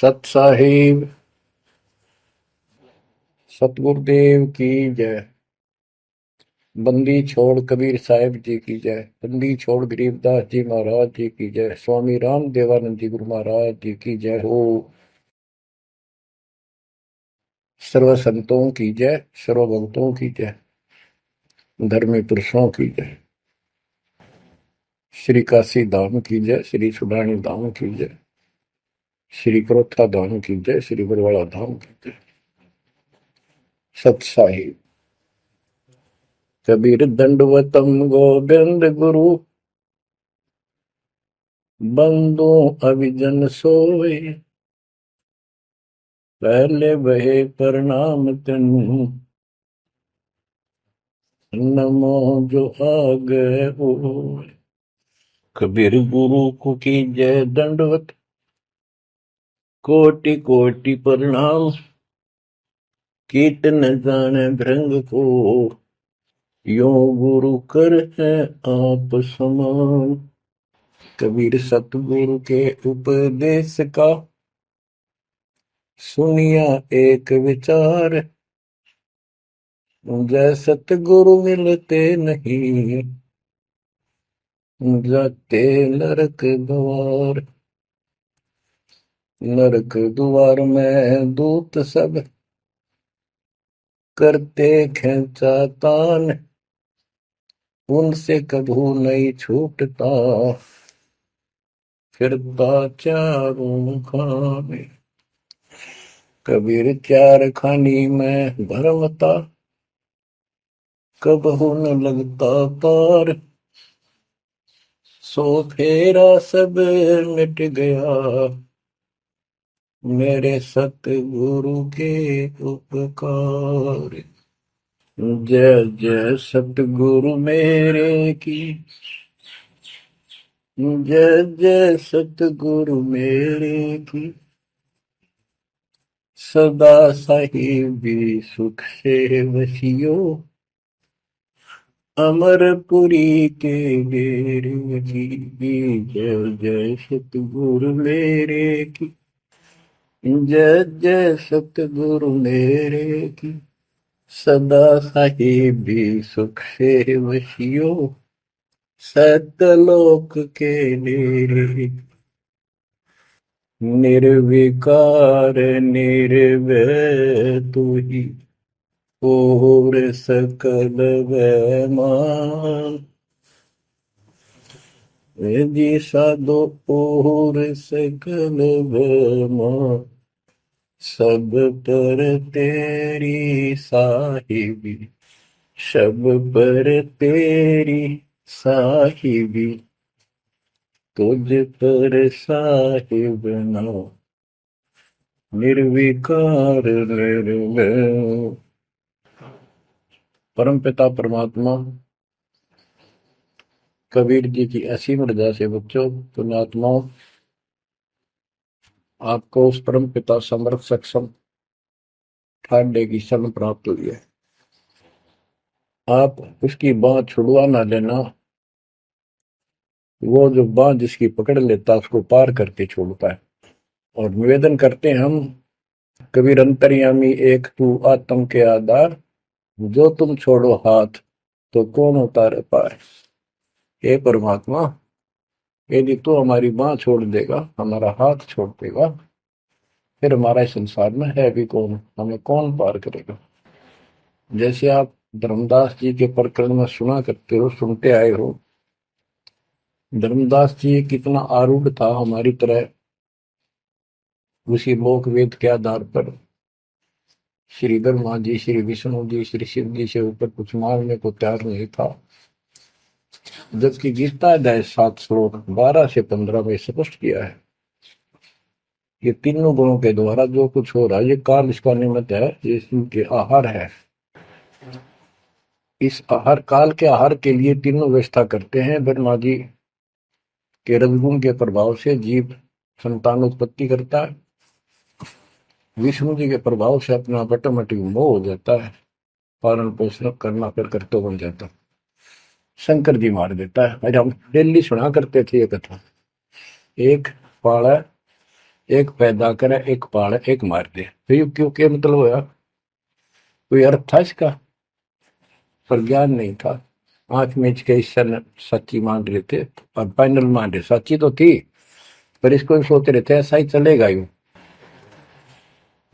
सत साहिब सतगुरुदेव की जय। बंदी छोड़ कबीर साहिब जी की जय। बंदी छोड़ गरीबदास जी महाराज जी की जय। स्वामी राम देवानंद जी गुरु महाराज जी की जय हो। सर्व संतों की जय, सर्व भक्तों की जय, धर्मी पुरुषों की जय। श्री काशी धाम की जय, श्री सुडानी धाम की जय, श्री क्रोथा धाम की जय, श्री बरवाड़ा धाम की जय। सत साहिब कबीर दंडवतम गोविंद गुरु, बंदो अभिजन सोए, पहले बहे प्रणाम तेनु, नमो जो आगे हो। कबीर गुरु को की जय दंडवत, कोटि कोटि प्रणाम। कीट न जाने भृंग को, यो गुरु कर है आप समान। कबीर सतगुरु के उपदेश का, सुनिया एक विचार। जय सतगुरु मिलते नहीं, जाते नरक द्वार। नरक द्वार में दूत सब, करते खेचा तान। उनसे कभू नहीं छूटता, फिरता चारों खाने। कबीर चार खानी में भरमता, कबहू न लगता पार। सो फेरा सब मिट गया, मेरे सतगुरु के उपकार। जय जय सतगुरु मेरे की, जय जय सतगुरु मेरे की। सदा साहिबी सुख से वसियो, अमरपुरी के डेरे की। जय जय सतगुरु मेरे की, जय जय सतगुरु मेरे की। सदा साहिबी सुख से वसियो, सतलोक के डेरे। निर्विकार निर्भय तू ही, और सकल वैमान। जी साधो और सकल वैमान, सब पर तेरी साहिबी। सब पर तेरी साहिबी, तुझ पर साहिब ना। निर्विकार निर्भय। परमपिता परमात्मा कबीर जी की असीम रजा से बच्चों, पुण्यात्माओं, आपको उस परम पिता समर्थ सक्षम ठाडे की शरण प्राप्त हुई है। आप उसकी बांह छुड़वा ना लेना। वो जो बांह जिसकी पकड़ लेता उसको पार करके छोड़ता है। और निवेदन करते हैं हम, कबीर अंतर्यामी एक तू आत्म के आधार। जो तुम छोड़ो हाथ, तो कौन उतारे पार। हे परमात्मा, यदि तू हमारी बांह छोड़ देगा, हमारा हाथ छोड़ देगा, फिर हमारा इस संसार में है भी कौन, हमें कौन पार करेगा। जैसे आप धर्मदास जी के प्रकरण में सुना करते हो, सुनते आए हो। धर्मदास जी कितना आरूढ़ था हमारी तरह, उसी लोक वेद के आधार पर श्री ब्रह्मा जी, श्री विष्णु जी, श्री शिव जी से ऊपर कुछ मांगने को तैयार नहीं था। जबकि गीता अध्याय 7 श्लोक 12 से 15 में स्पष्ट किया है, ये तीनों गुणों के द्वारा जो कुछ हो रहा है, ये काल इसका निमित्त है, ये इनके आहार है। इस आहार काल के आहार के लिए तीनों व्यवस्था करते हैं। ब्रह्मा जी के रजगुण के प्रभाव से जीव संतान उत्पत्ति करता है। विष्णु जी के प्रभाव से अपना ऑटोमेटिक मोह हो जाता है, पालन पोषण करना फिर कर्तव्य बन जाता है। शंकर जी मार देता है। अरे हम डेली सुना करते थे ये कथा। एक पाड़ा, एक पैदा करे, एक पाले, एक मार दे। तो ये क्यों, क्या मतलब होया? कोई अर्थ था इसका? पर ज्ञान नहीं था। आंख मीच के ईश्वर सच्ची मान रहे थे और फाइनल मान रहे, सच्ची तो थी पर इसको भी सोच रहे थे ऐसा ही चलेगा यूं।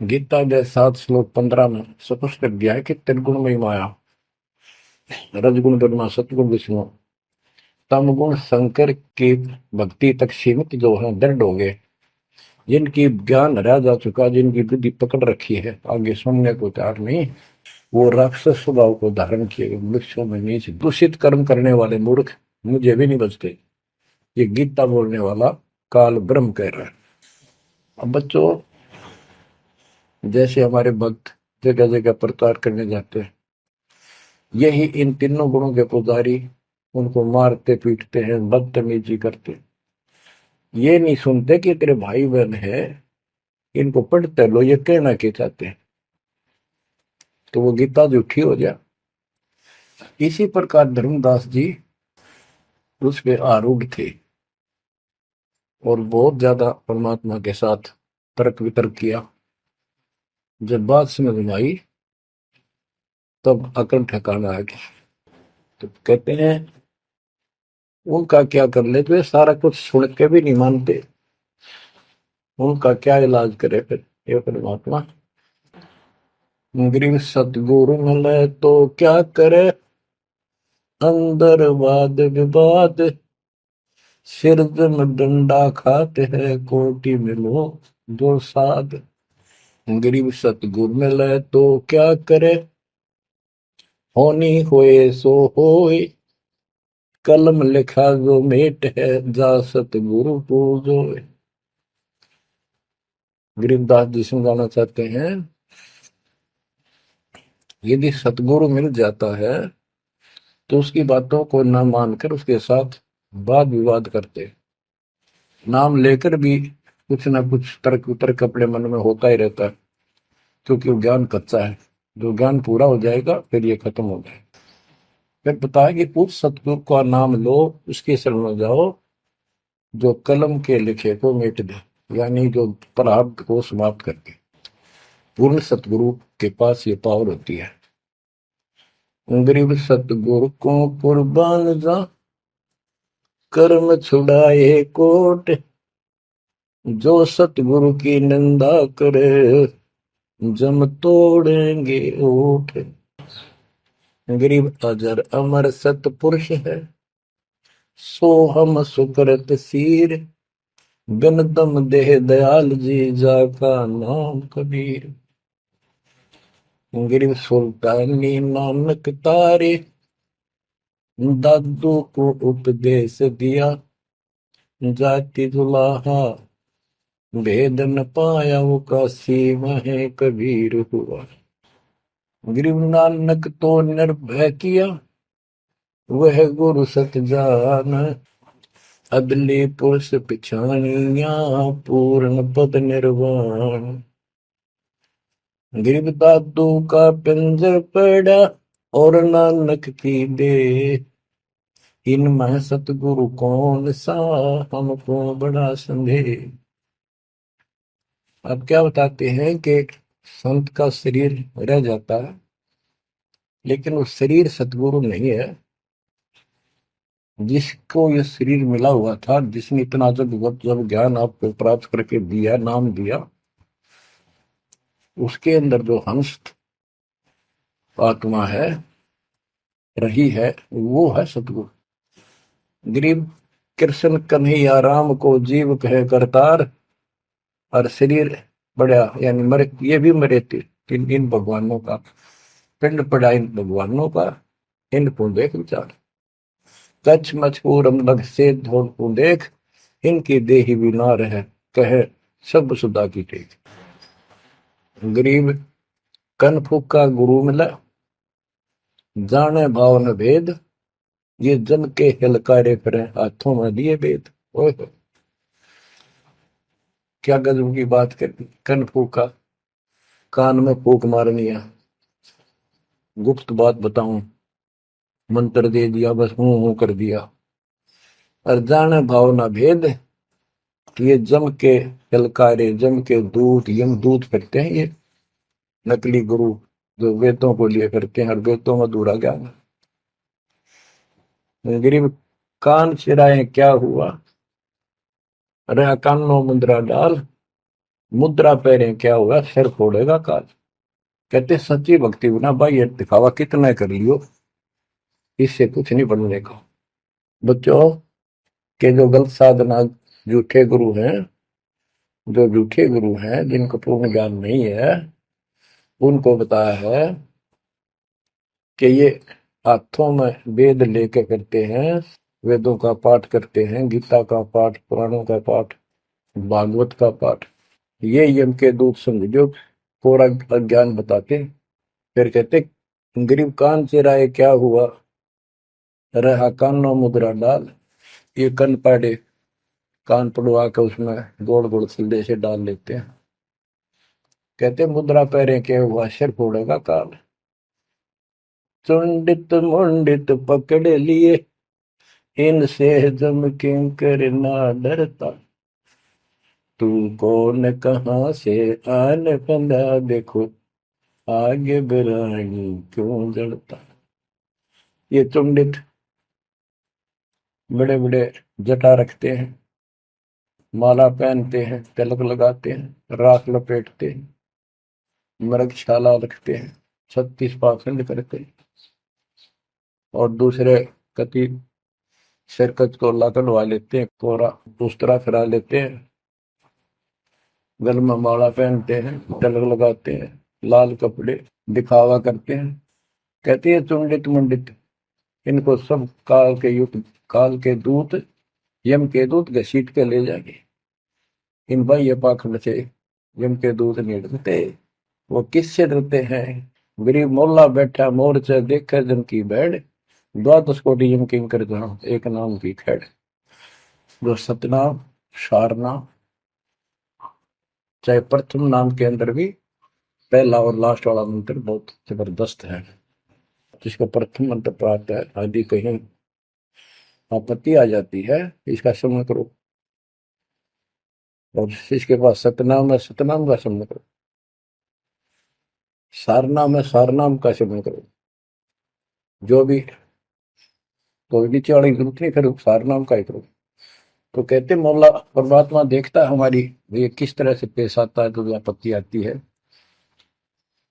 गीता के 7 श्लोक 15 में स्पष्ट कर दिया है कि त्रिगुण में माया, रजगुण ब्रह्मा, सतगुण विष्णु, तम गुण शंकर की भक्ति तक सीमित जो है दृढ़ हो गए, जिनकी ज्ञान रह जा चुका, जिनकी बुद्धि पकड़ रखी है, आगे सुनने को तैयार नहीं, वो राक्षस स्वभाव को धारण किए वृक्षों में नीचे दूषित कर्म करने वाले मूर्ख मुझे भी नहीं बचते। ये गीता बोलने वाला काल ब्रह्म कह रहा है। अब बच्चों, जैसे हमारे भक्त जगह जगह प्रचार करने जाते हैं, यही इन तीनों गुणों के पुजारी उनको मारते पीटते हैं, बदतमीजी करते हैं। ये नहीं सुनते कि तेरे भाई बहन है, इनको पढ़ते लो, ये कहना के चाहते हैं, तो वो गीता झूठी हो जाए। इसी प्रकार धर्मदास जी उस पे आरूढ़ थे और बहुत ज्यादा परमात्मा के साथ तर्क वितर्क किया। जब बात समझ में आई तब अकल ठिकाना आ गया। तो कहते हैं उनका क्या कर ले, तो सारा कुछ सुन के भी नहीं मानते, उनका क्या इलाज करे फिर ये परमात्मा। गरीब सतगुरु मिले तो क्या करे, अंदर वाद विवाद, सिर में डंडा खाते हैं, कोटि मिलो दो साध। गरीब सतगुरु मिले तो क्या करे, होनी होए सो होए, कलम लिखा जो मेट है, जा सतगुरु पूजो। गरीबदास जी समझाना चाहते हैं, यदि सतगुरु मिल जाता है तो उसकी बातों को न मानकर उसके साथ वाद विवाद करते, नाम लेकर भी कुछ ना कुछ तर्क वितर्क अपने मन में होता ही रहता है, क्योंकि वो ज्ञान कच्चा है। जो ज्ञान पूरा हो जाएगा फिर ये खत्म हो जाएगा। फिर बताया कि उस सतगुरु का नाम लो, उसके शरण में जाओ जो कलम के लिखे को मिट दे, यानी जो प्रारब्ध को समाप्त कर दे। पूर्ण सतगुरु के पास ये पावर होती है। गरीब सतगुरु को कुर्बान जा, कर्म छुड़ाए कोट, जो सतगुरु की निंदा करे, जम तोड़ेंगे ओठ। गरीब अजर अमर सतपुरुष है, सो हम सुकृत सीर, बिन दम देह दयाल जी, जाका नाम कबीर। गरीब सुल्तानी नानक तारे, दादू को उपदेश दिया, जाति दुलाहा भेद न पाया, वो काशी में कबीर हुआ। गरीब नानक तो निर्भय किया, वह गुरु सत जान, अदले पुरुष पिछानिया, पूर्ण पद निर्वाण। गरीब दादू का पिंजर पड़ा, और नानक की दे, इनमें सतगुरु कौन सा, हमको बड़ा संदेह। अब क्या बताते हैं कि संत का शरीर रह जाता है, लेकिन वो शरीर सतगुरु नहीं है। जिसको ये शरीर मिला हुआ था, जिसने इतना जब ज्ञान आपको प्राप्त करके दिया, नाम दिया, उसके अंदर जो हंस आत्मा है, रही है, वो है सतगुरु। गरीब कृष्ण कन्हैया राम को जीव कहे करतार, और शरीर बड़ा यानी मरे, ये भी मरे थे इन भगवानों का, पिंड पड़ा इन भगवानों का, इनको देख विचार, कच्छ मछपूरम लग से धोल को देख, इनकी देही भी ना रहे, कहे सब सुधा की टेक। गरीब कनफू का गुरु मिला, जाने भाव न भेद, ये जन के हिलकारे फिरे, हाथों में दिए भेद। ओए क्या गजब की बात कर, कनफू का कान में फूक मारनी है, गुप्त बात बताऊं, मंत्र दे दिया, बस हूं कर दिया। और जाने भाव ना भेद, कि ये जम के ललकारे, जम के दूत, यम दूत फिरते हैं ये नकली गुरु जो वेदों को लिए फिरते हैं और वेदों में अधूरा ज्ञान। गरीब कान चिराए क्या हुआ, रहा कानों मुद्रा डाल, मुद्रा पहरे क्या हुआ, सिर फोड़ेगा काल। कहते सच्ची भक्ति बिना भाई ये दिखावा कितना कर लियो, इससे कुछ नहीं बनने का। बच्चों के जो गलत साधना, झूठे गुरु हैं, जो झूठे गुरु हैं जिनको पूर्ण ज्ञान नहीं है, उनको बताया है कि ये हाथों में वेद लेके करते हैं, वेदों का पाठ करते हैं, गीता का पाठ, पुराणों का पाठ, भागवत का पाठ। ये यम के दूत समझो पूरा ज्ञान बताते। फिर कहते गरीब कान चिराए क्या हुआ, रहा कानों मुद्रा डाल। ये कन पाड़े कान पड़वा के उसमें गोड़ गोड़ सिल्ले से डाल लेते हैं। कहते मुद्रा पैरे के हुआ, सिर फोड़ेगा काल। चुंडित मुंडित पकड़ लिए, इनसे जम किंकर ना डरता। तू कौन कहाँ से आन बंदा, देखो आगे बिरानी क्यों जड़ता। ये चुंडित बड़े बड़े जटा रखते हैं, माला पहनते हैं, तिलक लगाते हैं, राख लपेटते हैं, मृगशाला रखते हैं, 36 पाखंड करते हैं, और दूसरे कति सिरकत को कटवा लेते हैं, कोरा दूसरा फिरा लेते हैं, गल में माला पहनते हैं, तिलक लगाते हैं, लाल कपड़े दिखावा करते हैं। कहती है चुंडित मुंडित, इनको सब काल के युग, काल के दूत, यम के दूत घसीट के ले जाएंगे। इन भाई ये पाखंड से यम के दूत नहीं डरते। वो किससे डरते हैं, गरीब मोल्ला बैठा मोर्चा देखे जन की बैठ, द्वादश कोटि यम किंकर जहां एक नाम की खैड़। जो सतनाम, सारनाम, चाहे प्रथम नाम के अंदर भी पहला और लास्ट वाला मंत्र बहुत जबरदस्त है। जिसको प्रथम मंत्र प्राप्त है, आदि कहीं आपत्ति आ जाती है, इसका समझ करो। और इसके पास सतनाम है, सतनाम का समझ करो। सारनाम है, सारनाम का समझ करो। जो भी कोई नीचे वाली जरूरत नहीं, फिर सारनाम का ही करो। तो कहते मौला परमात्मा देखता है हमारी ये किस तरह से पेश आता है, जो आपत्ति आती है।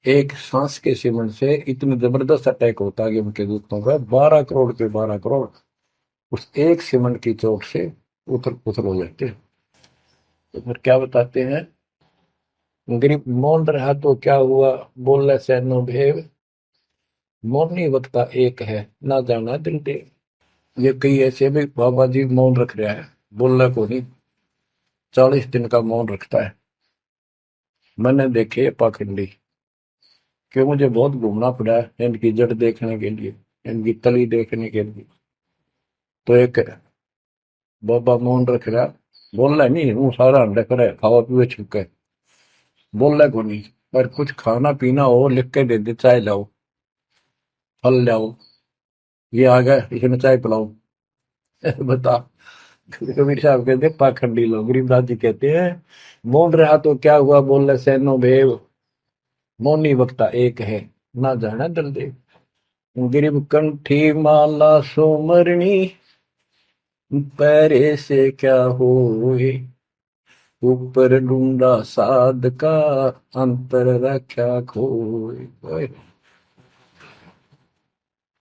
एक सांस के सिमरण से इतने जबरदस्त अटैक होता है कि उनके दूतों का 12 करोड़ के 12 करोड़ उस एक सिमरण की चोट से उथल पुथल हो जाते हैं। तो फिर क्या बताते हैं, गरीब मौन रहा तो क्या हुआ, बोले सैनो भेव, मौनी वक्ता एक है, ना जाना दिल देव। ये कई ऐसे भी बाबा जी मौन रख रहा है, बोलने को नहीं, 40 दिन का मौन रखता है। मैंने देखे पाखंडी, कि मुझे बहुत घूमना पड़ा है इनकी जड़ देखने के लिए, इनकी तली देखने के लिए। तो एक बाबा मौन रख रहा, बोल रहा नहीं, वो सारा अंडा करे खावा पीवे छुके, बोल रहा को नहीं। पर कुछ खाना पीना हो लिख के दे दे, चाय लाओ, फल लाओ, ये आ गया इसमें चाय पिलाओ। बता। कबीर साहब कहते पाखंडी लोग, गरीबदास जी कहते हैं मौन रहा तो क्या हुआ, बोल रहे सैनो भेव, मौनी वक्ता एक है, ना जाना दल देव। गरीब कंठी माला सोमरणी, पैरे से क्या होए, ऊपर ढूंढा साध का, अंतर रख्या खोए।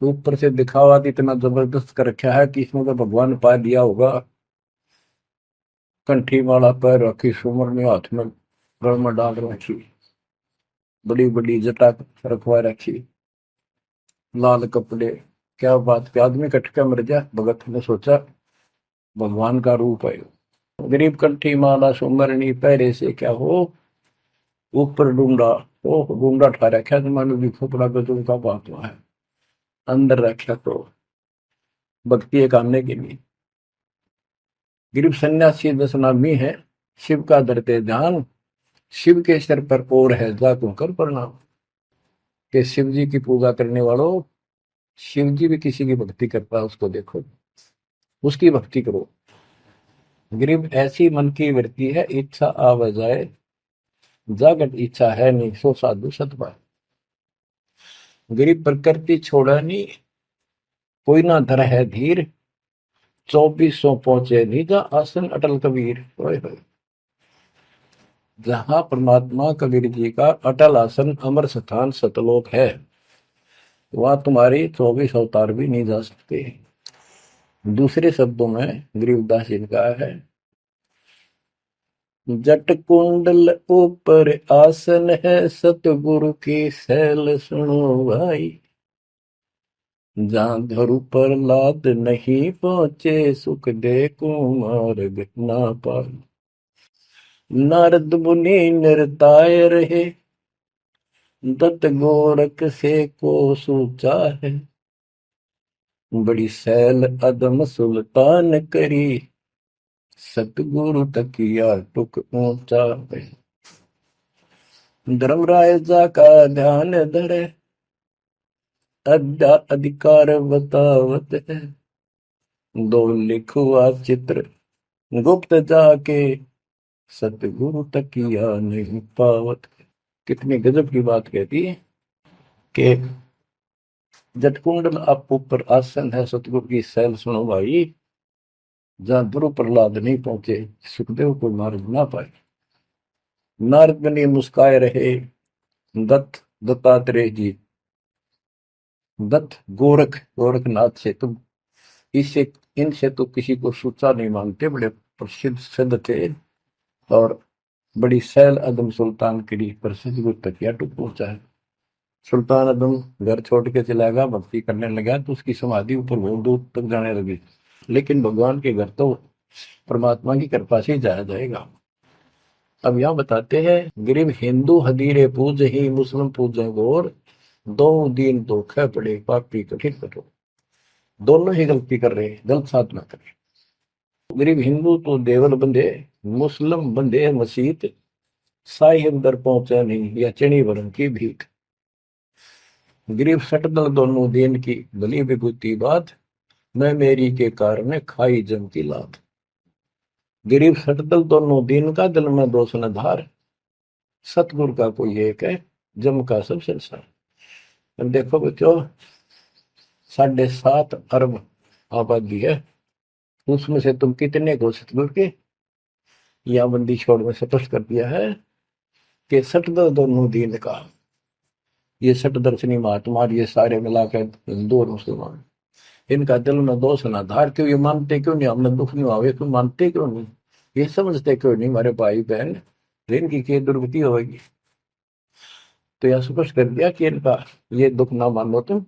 ऊपर से दिखावा तो इतना जबरदस्त कर रखा है कि इसमें तो भगवान पा दिया होगा। कंठी माला पैर रखी, सुमरनी हाथ में गल में डाल रखी, बड़ी बड़ी जटा रखवा रखी, लाल कपड़े। क्या बात के आदमी कट के मर जाए, भगत ने सोचा भगवान का रूप है। गरीब कंठी माला सुमरनी, पैरे से क्या हो, ऊपर डूंडा, ओ डूंडा ठा रखा तो मानो भी खोपड़ा गजब का बात है, अंदर रखा तो भक्ति करने के लिए। गरीब सन्यासी 10 नामी है, शिव का धरते ध्यान, शिव के सिर पर और है जातों कर प्रणाम। के शिव जी की पूजा करने वालों, शिव जी भी किसी की भक्ति करता है उसको देखो, उसकी भक्ति करो। गरीब ऐसी मन की वृत्ति है, इच्छा आव जाए, जागट इच्छा है नहीं, सो साधु सत पाए। गरीब प्रकृति छोड़ा नहीं, कोई ना धर है धीर, 2400 पहुंचे निजा आसन अटल कबीर। ओए होए। जहां परमात्मा कबीर जी का अटल आसन अमर स्थान सतलोक है, वहां तुम्हारी 24 अवतार भी नहीं जा सकते। दूसरे शब्दों में गरीबदास जी ने कहा है, जट कुंडल ऊपर आसन है, सतगुरु की सैल सुनो भाई। जहां धरु पर लाद नहीं पहुंचे, सुख दे कुमार्ग ना पाए। नारद मुनि निरताय रहे, दत्त गोरख से को सूचा है। बड़ी सैल अदम सुल्तान करी, सतगुरु तकिया टुक ऊंचा है। धर्मराजा का ध्यान धरे, अधिकार बतावत है। दो लिखुआ चित्र गुप्त जाके, सतगुरु तकिया नहीं पावत। कितनी गजब की बात कहती है कि जटकुंडल आप ऊपर आसन है, सतगुरु की सैल सुनो भाई। जहां ध्रुव प्रहलाद नहीं पहुंचे, सुखदेव को मार्ग ना पाए। नारद मुनि मुस्काए रहे, दत्तात्रेय जी, दत्त गोरख गोरखनाथ से तुम इससे इनसे तो किसी को सूचा नहीं मानते, बड़े प्रसिद्ध सिद्ध थे। और बड़ी सैल अदम सुल्तान की प्रसिद्ध गुरु तकिया टूट पहुंचा है। सुल्तान अदम घर छोड़ के चला गया, भक्ति करने लगा, तो उसकी समाधि ऊपर बहुत दूर तक जाने लगी। लेकिन भगवान के घर तो परमात्मा की कृपा से ही जाया जाएगा। अब यहाँ बताते हैं, गरीब हिंदू हदीरे पूज ही, मुस्लिम पूजे गोर, दो दीन धोखे पड़े, पापी कठिन कठोर। दोनों ही गलती कर रहे हैं, गलत साधना कर रहे हैं। गरीब हिंदू तो देवल बंधे, मुस्लिम बंधे मसीत, साई अंदर पहुंचा नहीं, या चणी वरण की भीख। गरीब सटदल दोनों दीन की, भली विभूति बात, मैं मेरी के कारण खाई जम की लात। गरीब सटदल दोनों दीन का, दिल में दोष न धार, सतगुरु का कोई एक है, जम का सब संसार। अब देखो बच्चों, 7.5 अरब आबादी है, उसमें से तुम कितने को सतगुरु के या बंदी छोड़ में स्पष्ट कर दिया है कि सटदल दोनों दीन का। ये सटदर्शनी महात्मा, ये सारे मिलाकर हिंदू और मुसलमान, इनका दिल में दोष ना धार। क्यों ये मानते क्यों नहीं, हमने दुख नहीं आवे, क्यों मानते क्यों नहीं, ये समझते क्यों नहीं हमारे भाई बहन, इनकी क्या दुर्गति होगी। तो यह स्पष्ट कर दिया कि इनका ये दुख ना मानो तुम,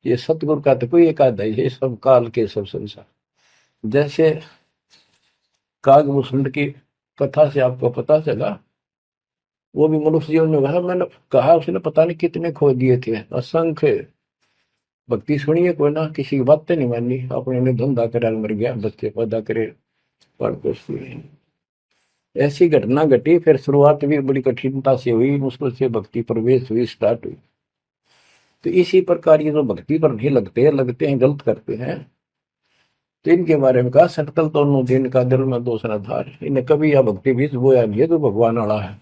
ये सतगुरु का तो कोई एक आधा ही है, सब काल के सब संसार। जैसे कागभूषण की कथा से आपको पता चला, वो भी मनुष्य जीवन में कहा, मैंने कहा उसने पता नहीं कितने खो दिए थे, असंख्य। भक्ति सुनिए कोई ना, किसी की बातें नहीं मानी, अपने ने धंधा करा मर गया, बच्चे पैदा करे, पर कुछ नहीं। ऐसी घटना घटी, फिर शुरुआत भी बड़ी कठिनता से हुई, मुश्किल से भक्ति प्रवेश हुई, स्टार्ट हुई। तो इसी प्रकार ये जो भक्ति पर नहीं लगते हैं गलत करते हैं, तो इनके बारे में कहा, सकल दोनों दिन का दिल में दोष न धार। इन्हें कभी यह भक्ति बीज बोया नहीं है, तो भगवान वाला है।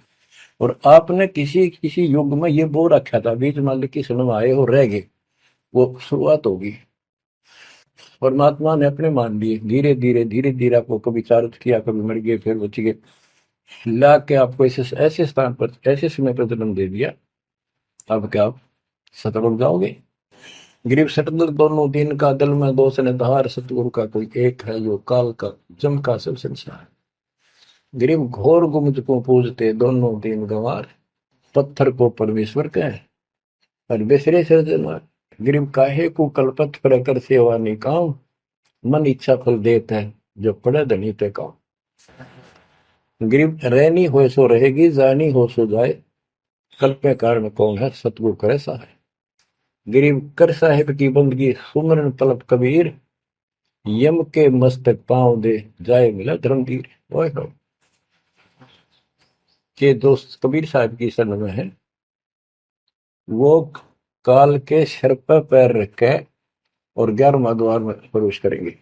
और आपने किसी किसी युग में ये बो रखा था, बीच मान की सुन आए और रह गए, वो शुरुआत होगी। परमात्मा ने अपने मान लिए, धीरे धीरे आपको कभी चारित किया, कभी मर गए, फिर बच गए, ला के आपको ऐसे स्थान पर, ऐसे समय पर जन्म दे दिया। अब क्या आप सतल उठ जाओगे। गरीब सटदल दोनों दिन का, दिल में दोष ने धार, सतगुरु का कोई एक है, जो काल का जम का सब संसार। गरीब घोर गुमज को पूजते, दोनों दिन गंवार, पत्थर को परमेश्वर कहे, और बेसरे सर्जनवार। गरीब काहे को कलपत पर कर सेवा नहीं काम, मन इच्छा फल देता है, जो पड़े धनी ते काम। गरीब रहनी हो सो रहेगी, जानी हो सो जाए, कल्पे कारण कौन है, सतगुरु करे सहाय। गरीब कर साहिब की बंदगी, सुमरन तलब कबीर, यम के मस्तक पांव दे, जाए मिला धर्मवीर। ओए हो, के दोस्त कबीर साहब की शरण में है, वो काल के सिर पर पैर रख के और 11वां द्वार में प्रवेश करेंगे।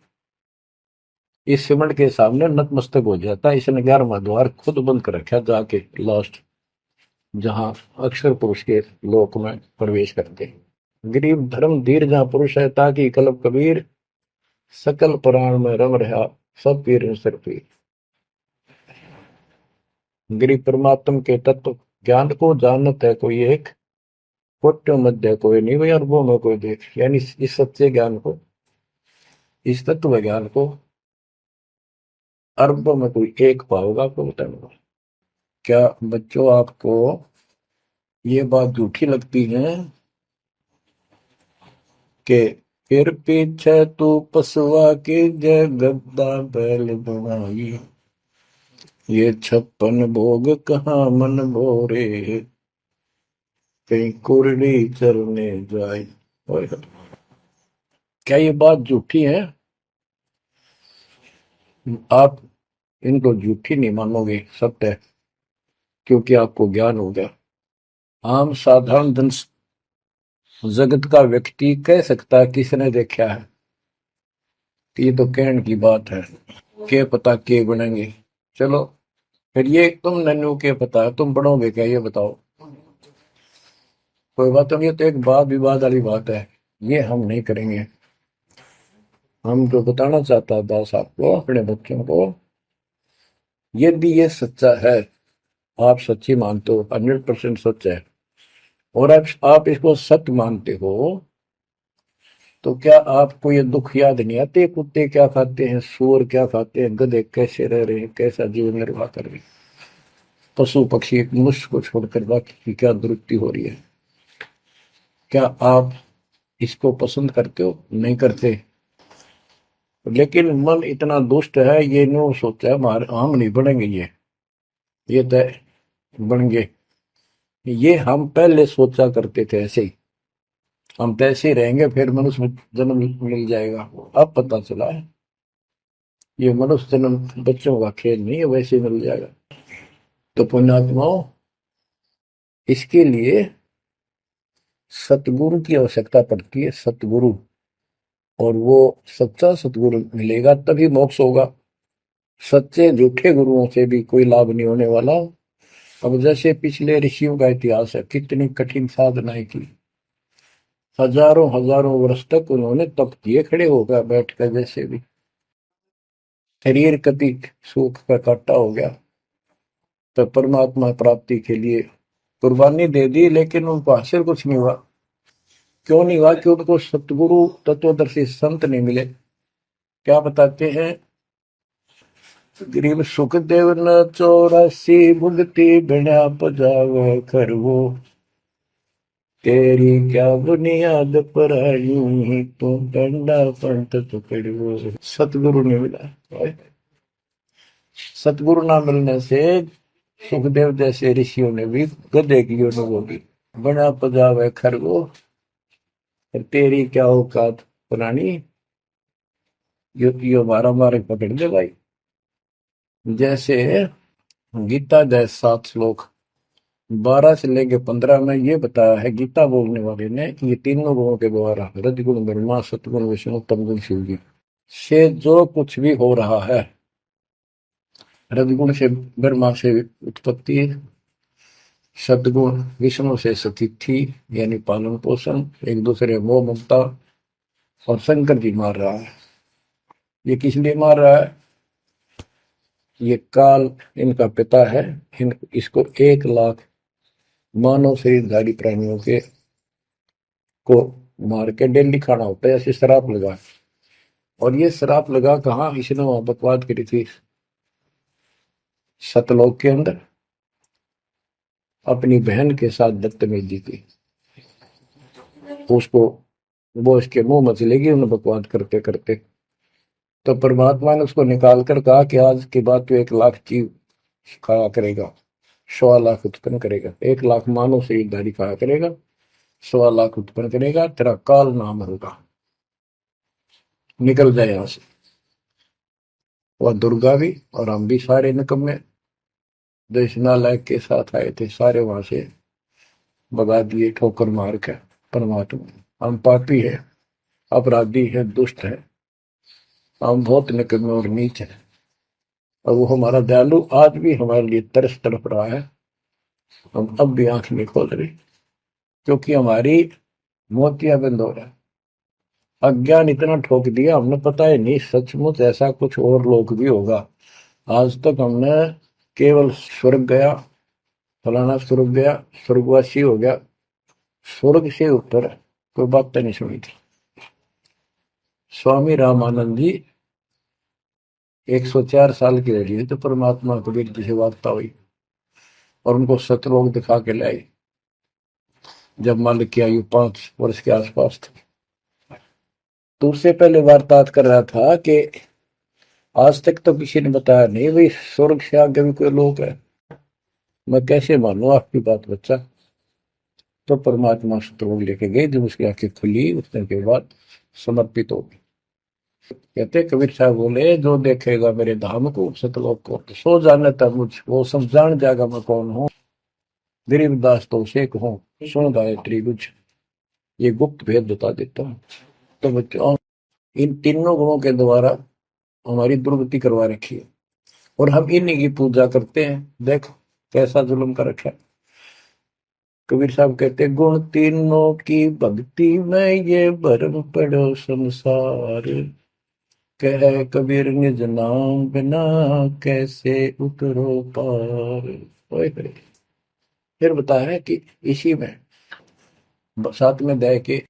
इस सिमट के सामने नतमस्तक हो जाता है। इसने 11वां द्वार खुद बंद कर रखा जाके लास्ट, जहां अक्षर पुरुष के लोक में प्रवेश करते हैं। गरीब धर्म धीर जहां पुरुष है, ताकि कलब कबीर सकल प्राण में रम रहा, सब पीर सिर पीर। गरीब परमात्म के तत्व ज्ञान को जानत है कोई एक, कोट्यों मध्य कोई नहीं, भाई अरबों में कोई देख। यानी इस सच्चे ज्ञान को, इस तत्व ज्ञान को अरबों में कोई एक पाओगा, आपको बताऊंगा। क्या बच्चों आपको ये बात झूठी लगती है कि फिर पीछे तू पसवा के जय गद्दा बैल बनाई, ये 56 भोग कहाँ मन भोरे, कहीं कुरली चरने जाए। और क्या ये बात झूठी है? आप इनको झूठी नहीं मानोगे, सत्य है, क्योंकि आपको ज्ञान हो गया। आम साधारण जन जगत का व्यक्ति कह सकता है किसने देखा है, कि ये तो कहने की बात है, के पता के बनेंगे। चलो फिर ये तुम नन्नू के पता है, तुम बढ़ोगे क्या, ये बताओ। कोई बात नहीं, ये तो एक वाद विवाद वाली बात है, ये हम नहीं करेंगे। हम जो बताना चाहता है दास आपको, अपने बच्चों को, यदि ये सच्चा है, आप सच्ची मानते हो, 100% सच है, और आप इसको सत्य मानते हो, तो क्या आपको ये दुख याद नहीं आते? कुत्ते क्या खाते हैं, सूअर क्या खाते हैं, गधे कैसे रह रहे हैं, कैसा जीवन निर्वाह कर रहे हैं, पशु पक्षी एक मनुष्य को छोड़कर बाकी की क्या दुरुक्ति हो रही है। क्या आप इसको पसंद करते हो? नहीं करते। लेकिन मन इतना दुष्ट है, ये नो सोचा है हमारे हम नहीं बढ़ेंगे, ये तय बन गए। ये हम पहले सोचा करते थे ऐसे ही, हम तो ऐसे ही रहेंगे, फिर मनुष्य जन्म मिल जाएगा। अब पता चला है ये मनुष्य जन्म बच्चों का खेल नहीं है, वैसे ही मिल जाएगा। तो पुण्यात्माओं, इसके लिए सतगुरु की आवश्यकता पड़ती है, सतगुरु। और वो सच्चा सतगुरु मिलेगा तभी मोक्ष होगा। सच्चे झूठे गुरुओं से भी कोई लाभ नहीं होने वाला। अब जैसे पिछले ऋषियों का इतिहास है, कितनी कठिन साधनाएं की, हजारों हजारों वर्ष तक उन्होंने तप किए, खड़े होकर बैठकर, जैसे भी शरीर कभी सूख का काटा हो गया, तो परमात्मा प्राप्ति के लिए कुर्बानी दे दी, लेकिन उनको हासिल कुछ नहीं हुआ। क्यों नहीं हुआ? कि उनको सतगुरु तत्वदर्शी संत नहीं मिले। क्या बताते हैं? गरीब सुखदेव न 84 भुगती बिना पजावे खरवो, तेरी क्या बुनियाद पर आई, तू डंडा पंथ पकड़ो। सतगुरु नहीं मिला। सतगुरु ना मिलने से सुखदेव जैसे ऋषियों ने भी गधे की अनुभव की, बना पजावे खरगो, तेरी क्या औकात पुरानी, यो मारा मारे पकड़ दे भाई। जैसे गीता जय 7 श्लोक 12 से लेके 15 में ये बताया है गीता बोलने वाले ने, कि ये तीनों गुणों के द्वारा, रजगुण ब्रह्मा, सतगुण विष्णु, तमगुण शिव जी से जो कुछ भी हो रहा है, रजगुण से ब्रह्मा से उत्पत्ति, सतगुण विष्णु से स्थिति यानी पालन पोषण, एक दूसरे मोह ममता, और शंकर जी मार रहा है। ये किस लिए मार रहा है? ये काल इनका पिता है। इसको 1 लाख मानव शरीरधारी प्राणियों के को मार के डेली खाना होता है, ऐसे शराब लगा। और ये शराब लगा कहाँ? इसने वहां बकवाद करी थी सतलोक के अंदर, अपनी बहन के साथ बदतमीजी की। उसको वो इसके मुंह में चलेगी उन्हें बकवाद करते करते। तो परमात्मा ने उसको निकाल कर कहा कि आज के बाद तो 1 लाख जीव खाया करेगा, 1.25 लाख उत्पन्न करेगा, 1 लाख मानव शरीरधारी खाया करेगा, 1.25 लाख उत्पन्न करेगा, तेरा काल नाम होगा, निकल जाए यहां से। वह दुर्गा भी और हम भी सारे निकम्मे जो इस नालायक के साथ आए थे, सारे वहां से भगा दिए ठोकर मार के। परमात्मा, हम पापी है, अपराधी है, दुष्ट है, हम बहुत निकम्मे और नीच है। और वो हमारा दयालु आज भी हमारे लिए तरस तड़प रहा है। हम अब भी आंख नहीं खोल रहे, क्योंकि हमारी मोतियां बंद हो रहा है। अज्ञान इतना ठोक दिया हमने, पता ही नहीं सचमुच ऐसा कुछ और लोक भी होगा। आज तक हमने केवल स्वर्ग गया, फलाना स्वर्ग गया, स्वर्गवासी हो गया, स्वर्ग से ऊपर कोई बात नहीं सुनी थी। स्वामी रामानंद जी 104 साल की रही तो परमात्मा कबीर जी से वार्ता हुई और उनको सतलोक दिखा के लाई, जब मालिक की आयु 5 वर्ष के आसपास थी। तो उससे पहले वार्तालाप कर रहा था कि आज तक तो किसी ने बताया नहीं भाई स्वर्ग से आगे भी कोई लोक है। मैं कैसे मानूं आपकी बात बच्चा। तो परमात्मा सतलोक लेके गए, जब उसकी आंखें खुली उतने के बाद समर्पित हो गई। कहते कबीर साहब बोले, जो देखेगा मेरे धाम को सतलोक को तो सो जाने तक मुझ वो सब जान जाएगा मैं कौन हूँ। गरीबदास तो उसे कहूँ सुन गायत्री कुछ, ये गुप्त भेद बता देता हूँ। तो बच्चों इन तीनों गुणों के द्वारा हमारी दुर्गति करवा रखी है और हम इन्हीं की पूजा करते हैं। देख कैसा जुल्म कर रखा है। कबीर साहब कहते गुण तीनों की भक्ति में ये भरम पड़ो संसार, कह कबीर निज नाम बिना कैसे उतरो पार। ओए होए। फिर बताया है कि इसी में 7वें अध्याय के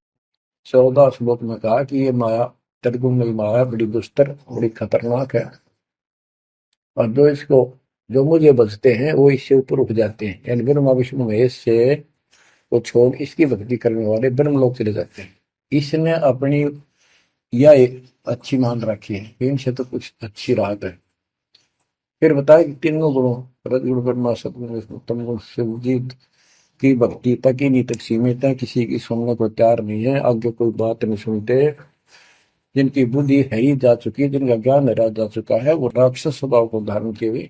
14 श्लोक में कहा कि ये माया त्रिगुण माया बड़ी दुस्तर बड़ी खतरनाक है, और जो मुझे बचते हैं वो इससे ऊपर उठ जाते हैं, यानी ब्रह्मा विष्णु महेश से वो छोड़ इसकी भक्ति करने वाले ब्रह्म लोक चले जाते हैं। इसने अपनी यह अच्छी मान रखी है, इनसे तो कुछ अच्छी राहत है। फिर बताया कि तीनों गुणों रजगुण ब्रह्मा सतगुण विष्णु तम गुण शिवजीत की भक्ति तक ही नहीं तक सीमित है, किसी की सुनने को तैयार नहीं है, आगे कोई बात नहीं सुनते। जिनकी बुद्धि है ही जा चुकी है, जिनका ज्ञान हरा जा चुका है, वो राक्षस स्वभाव को धारण किए हुए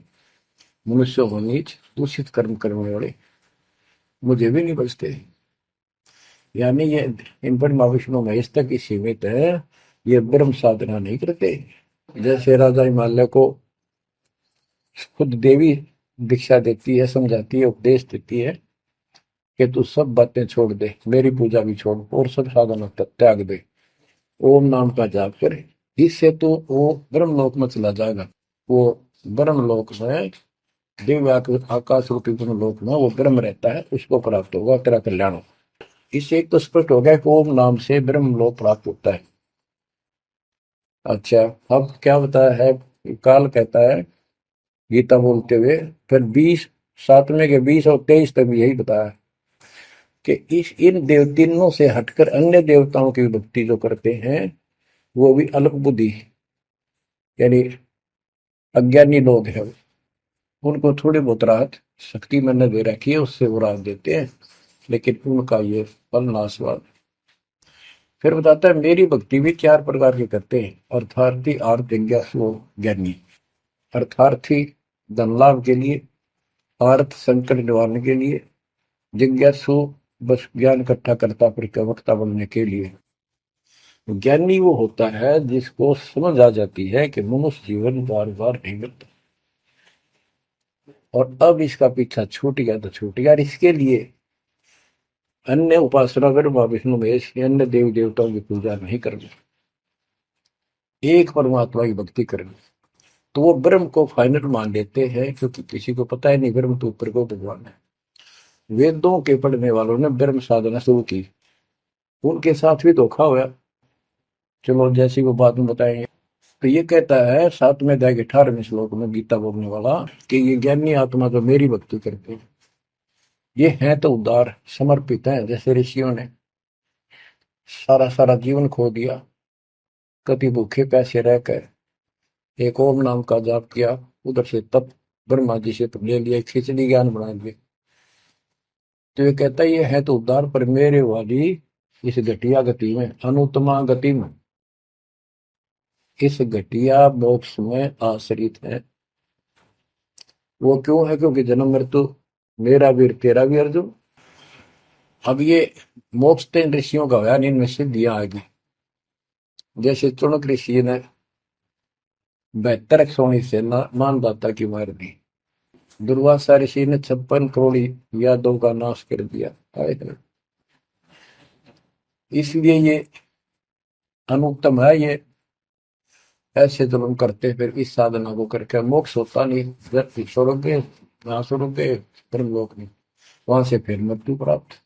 मनुष्य को नीच दूषित कर्म करने वाले मुझे भी नहीं बचते। यानी ये इन पर माँ विष्णु महेश तक ही सीमित है, ये ब्रह्म साधना नहीं करते। जैसे राजा हिमालय को खुद देवी दीक्षा देती है, समझाती है, उपदेश देती है कि तू सब बातें छोड़ दे, मेरी पूजा भी छोड़ और सब साधना त्याग दे, ओम नाम का जाप करे, इससे तो वो ब्रह्म लोक में चला जाएगा। वो ब्रह्म लोक में दिव्य आकाश रूपी ब्रह्म लोक में वो ब्रह्म रहता है, उसको प्राप्त होगा, तेरा कल्याण होगा। इससे एक तो स्पष्ट हो गया कि ओम नाम से ब्रह्म लोक प्राप्त होता है। अच्छा, अब क्या बताया है, काल कहता है गीता बोलते हुए, फिर 20 7वें के 20 और 23 तक भी यही बताया कि इस इन देव तीनों से हटकर अन्य देवताओं की भक्ति जो करते हैं वो भी अल्प बुद्धि यानी अज्ञानी लोग हैं। उनको थोड़ी बहुत राहत शक्ति मैंने दे रखी है, उससे वो राहत देते हैं, लेकिन उनका ये फल नाशवान। फिर बताता है मेरी भक्ति भी 4 प्रकार की करते हैं, अर्थार्थी आर्थ जिज्ञासु ज्ञानी। अर्थार्थी धन लाभ के लिए, आर्थ संकट निवारण के लिए, जिज्ञासु बस ज्ञान इकट्ठा करता प्रवक्ता बनने के लिए। ज्ञानी वो होता है जिसको समझ आ जाती है कि मनुष्य जीवन बार बार नहीं मिलता और अब इसका पीछा छूट गया तो छूट गया, और इसके लिए अन्य उपासना ब्रह्मा विष्णु महेश अन्य देवी देवताओं की पूजा नहीं करनी, एक परमात्मा की भक्ति करनी। तो वो ब्रह्म को फाइनल मान लेते हैं, क्योंकि किसी को पता ही नहीं ब्रह्म तो ऊपर को भगवान है। वेदों के पढ़ने वालों ने ब्रह्म साधना शुरू की, उनके साथ भी धोखा हुआ। चलो जैसी वो बाद में बताएंगे। तो ये कहता है 7वें अध्याय के 18वें श्लोक में गीता बोलने वाला कि ये ज्ञानी आत्मा जो मेरी भक्ति करते हैं ये हैं तो उदार समर्पित हैं, जैसे ऋषियों ने सारा सारा जीवन खो दिया, कभी भूखे प्यासे रहकर एक ओम नाम का जाप किया, उधर से तप ब्रह्मा जी से ले लिया, खिचड़ी ज्ञान बना दिए। तो ये कहता है ये है तो उदार पर मेरे वाली इस घटिया गति में, अनुत्तमा गति में, इस घटिया मोक्ष में आश्रित है। वो क्यों है, क्योंकि जन्म मृत्यु मेरा वीर तेरा भी अर्जुन। अब ये मोक्ष तीन ऋषियों का होया, इनमें सिद्धियां आ गई। जैसे चुनक ऋषि ने 72 सोनी से मानदाता की मार दी। दुर्वासा ऋषि ने 56 करोड़ यादव का नाश कर दिया। इसलिए ये अनुत्तम है। ये ऐसे जुल्म करते फिर इस साधना को करके मोक्ष होता नहीं। व्यक्ति स्वर्ग गए, वहां स्वर्ग गए, ब्रह्मलोक नहीं, वहां से फिर मृत्यु प्राप्त।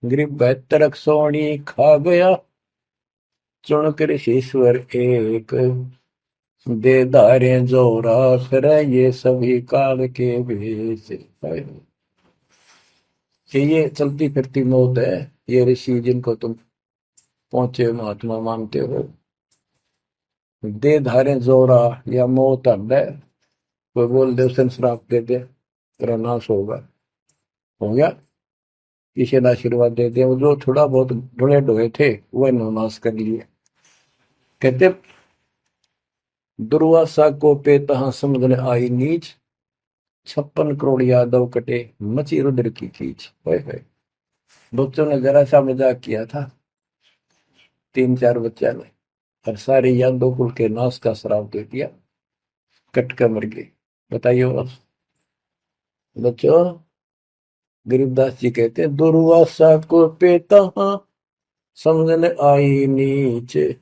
गरीब 72 सोनी खा गया, चुनक ऋषीश्वर एक, दे धारे जोरा फिर ये सभी काल के भेष। कि ये चलती फिरती मौत है। ये ऋषि जिनको तुम पहुंचे महात्मा मानते हो, दे धारे जोरा या मौत है। कोई बोल दे उसे श्राप दे दे तेरा नाश होगा, हो गया। किसी ने आशीर्वाद दे दिया, वो जो थोड़ा बहुत ढोए ढोए थे वह नाश कर लिए। कहते दुर्वासा को पे तहा समझने आई नीच, 56 करोड़ यादव कटे मची रुद्र की खींच। बच्चों ने जरा सा मजाक किया था, 3-4 बच्चा ने, और सारे यादव कुल के नाश का श्राप दे दिया, कट कर मर गए। बताइए बच्चों। गरीबदास जी कहते हैं दुर्वासा को पे तहा समझने आई नीचे,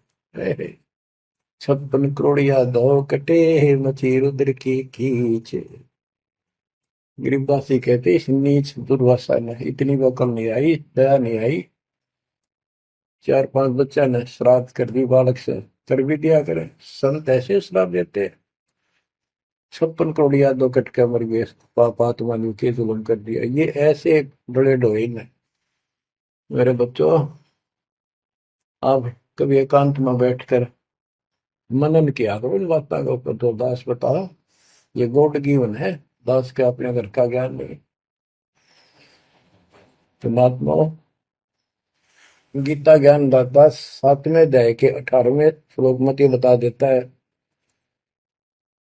56 करोड़ यादव कटे मची रुद्र की खींच। गरीबदास जी कहते इस नीच दुर्वासा ने इतनी वकल नहीं आई, दया नहीं आई। 4-5 बच्चा ने श्राद्ध कर दी बालक से, कर भी दिया करे। संत ऐसे श्राप देते, 56 करोड़ यादव कट के मर गए, पापात्मा ने के जुल्म कर दिया। ये ऐसे बड़े ढोई ने। मेरे बच्चों, आप कभी एकांत में बैठकर मनन किया करो इन बातों के ऊपर। तो दास बताओ, ये गॉड गिवन है, दास के अपने घर का ज्ञान नहीं। तो महात्माओं, गीता ज्ञान दाता 7वें अध्याय के 18वें श्लोक में ये बता देता है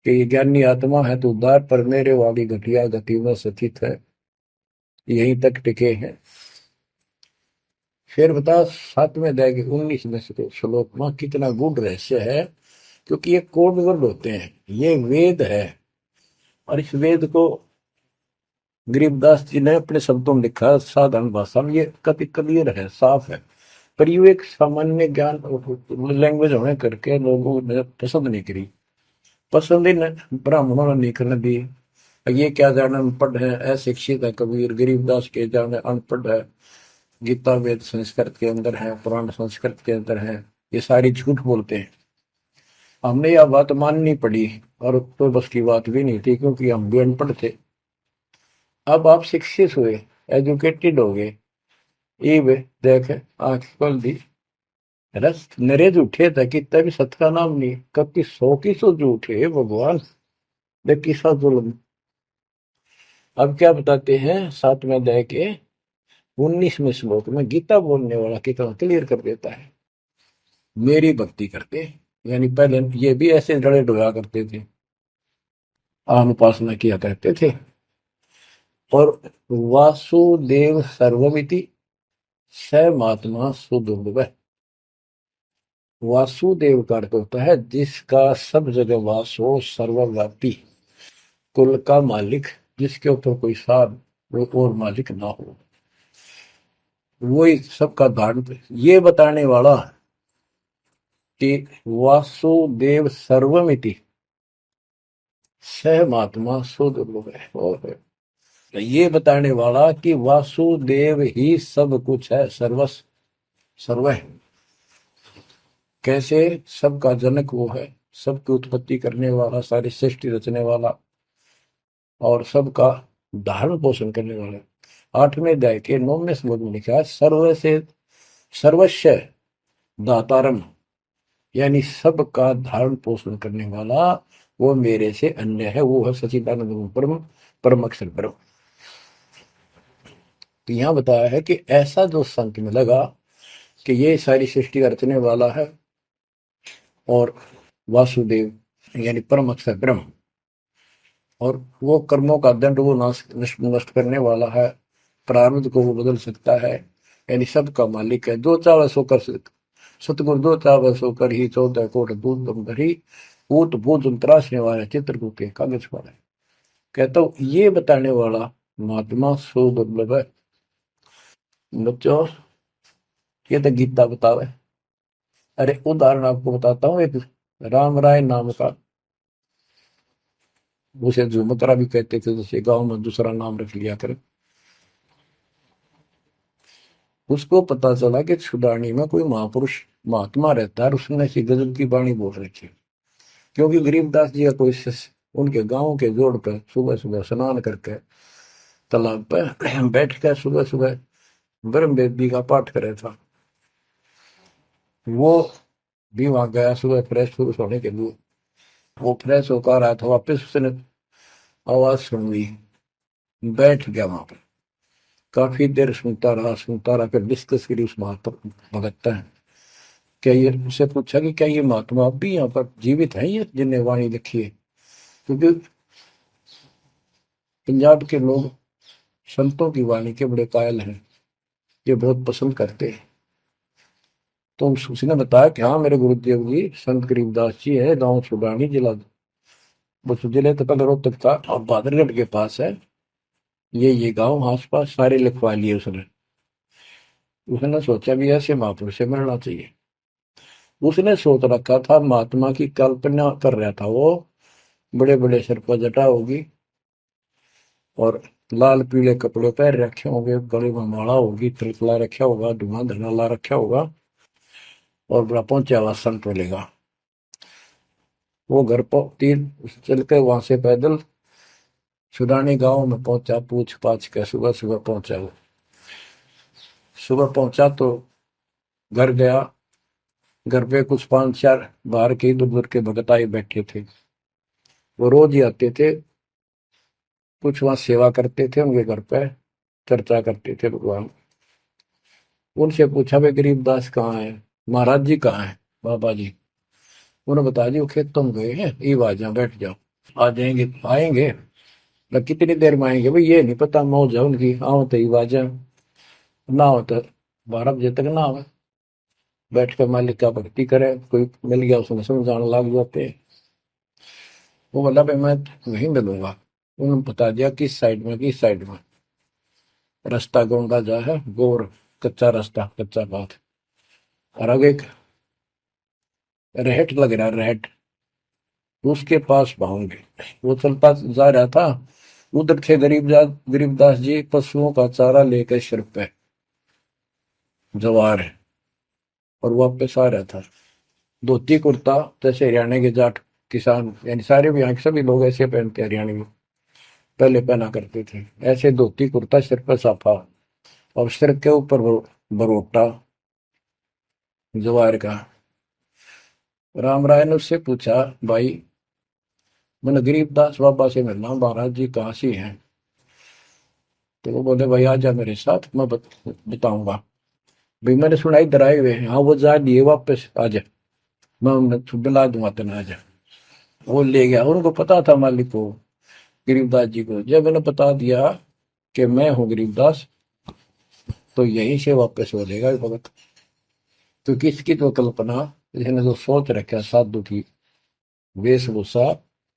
कि ये ज्ञानी आत्मा है तो उद्धार पर मेरे वाली घटिया गति में स्थित है, यहीं तक टिके हैं। फिर बता 7वें अध्याय के 19वें श्लोक में कितना गूढ़ रहस्य है, क्योंकि ये कोड वर्ड होते हैं, ये वेद है। और इस वेद को गरीबदास जी ने अपने शब्दों में लिखा, साधारण भाषा में, ये कति क्लियर है, साफ है। पर ये एक सामान्य ज्ञान लैंग्वेज होने करके लोगों ने पसंद नहीं करी। पसंद ही ब्राह्मणों ने नहीं करने दी। ये क्या जाने अनपढ़ है, अशिक्षित है कबीर। गरीबदास के जाने अनपढ़ है, गीता वेद संस्कृत के अंदर है, पुराण संस्कृत के अंदर है, ये सारी झूठ बोलते हैं। हमने यह बात माननी पड़ी, और तो बस की बात भी नहीं थी, क्योंकि हम भी अनपढ़ थे। अब आप शिक्षित हुए, एजुकेटेड हो गए, ये देख आंख खोल दी, रस नरे झूठे था, कितना भी सत का नाम नहीं, कभी 100 की 100 झूठे भगवान, देख किसा जुल्म। अब क्या बताते हैं 7वें अध्याय के 19वें श्लोक में, गीता बोलने वाला कितना क्लियर कर देता है। मेरी भक्ति करते, यानी पहले ये भी ऐसे जड़े डोया करते थे, आम उपासना किया करते थे। और वासुदेव सर्वमिति स महात्मा सुदुर्लभ। वासुदेव का अर्थ होता है जिसका सब जगह वास हो, सर्वव्यापी, कुल का मालिक, जिसके ऊपर कोई साध और मालिक ना हो, वही सबका धारण। ये बताने वाला कि वासुदेव सर्वमिति स महात्मा सुदुर्लभ है। और ये बताने वाला कि वासुदेव ही सब कुछ है, सर्वस्व सर्व है। कैसे? सबका जनक वो है, सबकी उत्पत्ति करने वाला, सारी सृष्टि रचने वाला, और सबका धारण पोषण करने वाला। 8वें अध्याय के 9वें श्लोक में लिखा है सर्व से सर्वस्व दातारम, यानी सबका धारण पोषण करने वाला वो मेरे से अन्य है, वो है सच्चिदानंद परम परम अक्षर ब्रह्म। तो यहां बताया है कि ऐसा जो संत में लगा कि ये सारी सृष्टि रचने वाला है, और वासुदेव यानी परम अक्षर ब्रह्म, और वो कर्मों का दंड वो नष्ट करने वाला है, प्रारब्ध को वो बदल सकता है, यानी सबका मालिक है, जो चाहे सो कर सकता, सतगुरु दो चावल सो कर ही 14 कोट दूध दम धरी ऊट भूत त्रासने वाला चित्रकूट के कागज पर है। कहता हूँ ये बताने वाला महात्मा सो दुर्लभ है। बच्चों ये तो गीता बतावे। अरे उदाहरण आपको बताता हूँ, एक राम राय नाम का, उसे झुमकरा भी कहते थे, जैसे गांव में दूसरा नाम रख लिया करे। उसको पता चला कि छुडानी में कोई महापुरुष महात्मा रहता है, उसने ऐसी गजब की वाणी बोल रखी। क्योंकि गरीबदास जी का कोई शिष्य उनके गांव के जोड़ पर सुबह सुबह स्नान करके तालाब पर बैठ कर सुबह सुबह ब्रह्म वेदी का पाठ करे था। वो भी वहां गया सुबह फ्रेश फ्रूश होने के लिए। वो फ्रेश होकर आया था, वापिस उसने आवाज सुन ली, बैठ गया वहां पर। काफी देर सुनता रहा, फिर डिस्कस करी उस महात्मा भगत है। क्या ये उससे पूछा कि क्या ये महात्मा अब भी यहाँ पर जीवित है, ये जिन्हें वाणी लिखी है? क्योंकि पंजाब के लोग संतों की वाणी के बड़े कायल हैं, ये बहुत पसंद करते हैं। तो उसने बताया कि हाँ मेरे गुरुदेव जी संत गरीबदास जी है, गाँव छुडानी जिला, बस जिले तो कल रोहतक था और बादरगढ़ के पास है। ये गांव आस पास सारे लिखवा लिए उसने। उसने सोचा भी ऐसे महापुरुष से मिलना चाहिए। उसने सोच रखा था, महात्मा की कल्पना कर रहा था वो, बड़े बड़े सिर पर जटा होगी और लाल पीले कपड़े पहन रखे होंगे, गले में माला होगी, त्रिकला रखा होगा, धुआं धना ला रखा होगा और बड़ा पहुंचा हुआ संत मिलेगा। वो घर पर तीन चल के वहां से पैदल छुडानी गांव में पहुंचा, पूछ पाछ के सुबह सुबह पहुंचा। वो सुबह पहुंचा तो घर गया। घर पे कुछ 5-4 बाहर के इधर उधर के भगत आए बैठे थे। वो रोज ही आते थे, कुछ वहां सेवा करते थे, उनके घर पे चर्चा करते थे भगवान। उनसे पूछा भाई गरीबदास कहाँ है, महाराज जी कहाँ है, बाबा जी? उन्होंने बताया जी वो खेतों में गए हैं, ये आ जाओ बैठ जाओ। आ जाएंगे, आएंगे ना, कितनी देर में आएंगे भाई ये नहीं पता, मौज है उनकी, आओ तो ही आ जाए, ना हो तो 12 बजे तक ना आवे। बैठ कर मालिक का भक्ति करे, कोई मिल गया उसने समझाने लग जाते। वो बोला भाई मैं वहीं मिलूंगा। उन्होंने बता दिया किस साइड में, किस साइड में। रास्ता गोंडा जा है, गोर कच्चा रास्ता, कच्चा बात, और आगे एक रहट लग रहा है, रहट, उसके पास पहुंचे। वो चलता जा रहा था, उधर थे गरीबदास जी पशुओं का चारा लेकर सिर पे जवार है, और वापस आ रहा था। धोती कुर्ता, जैसे हरियाणा के जाट किसान यानी सारे भी यहाँ के सभी लोग ऐसे पहनते, हरियाणा में पहले पहना करते थे ऐसे, धोती कुर्ता, सिर पर साफा और सिर के ऊपर बरोटा जवार का। राम राय ने उससे पूछा, भाई मैंने गरीबदास बाबा से मिलना, महाराज जी कहाँ से हैं? तो वो बोले भाई आ जा मेरे साथ, मैं बताऊंगा। भाई मैंने सुना इधर आए हुए हैं, हाँ वो जा दिए वापस, आ जा, मैं उन्हें बुला दूंगा, तेना आ जा। वो ले गया। उनको पता था मालिक को, गरीबदास जी को। जब मैंने बता दिया कि मैं हूँ गरीबदास, तो यहीं से वापस हो जाएगा भगत। तो किसकी तो कल्पना, इसने जो सोच रखा साधु की वेशभूषा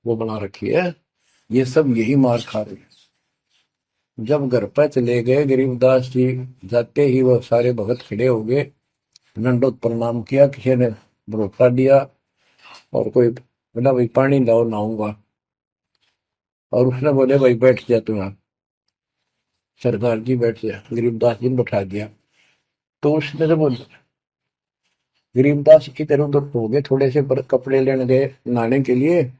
वो बना रखी है, ये सब यही मार खा रहे हैं। जब घर पर चले गए गरीबदास जी, जाते ही वो सारे भगत खड़े हो गए, दंडोत प्रणाम किया, किसी ने भरोसा दिया और कोई बोला भाई पानी लाओ नहाऊंगा, और उसने बोले भाई बैठ जा तू यहाँ, सरदार जी बैठ जा। गरीबदास जी ने बैठा दिया। तो उसने जब गरीबदास इधर उधर हो गए, थोड़े से कपड़े लेने गए नहाने के लिए,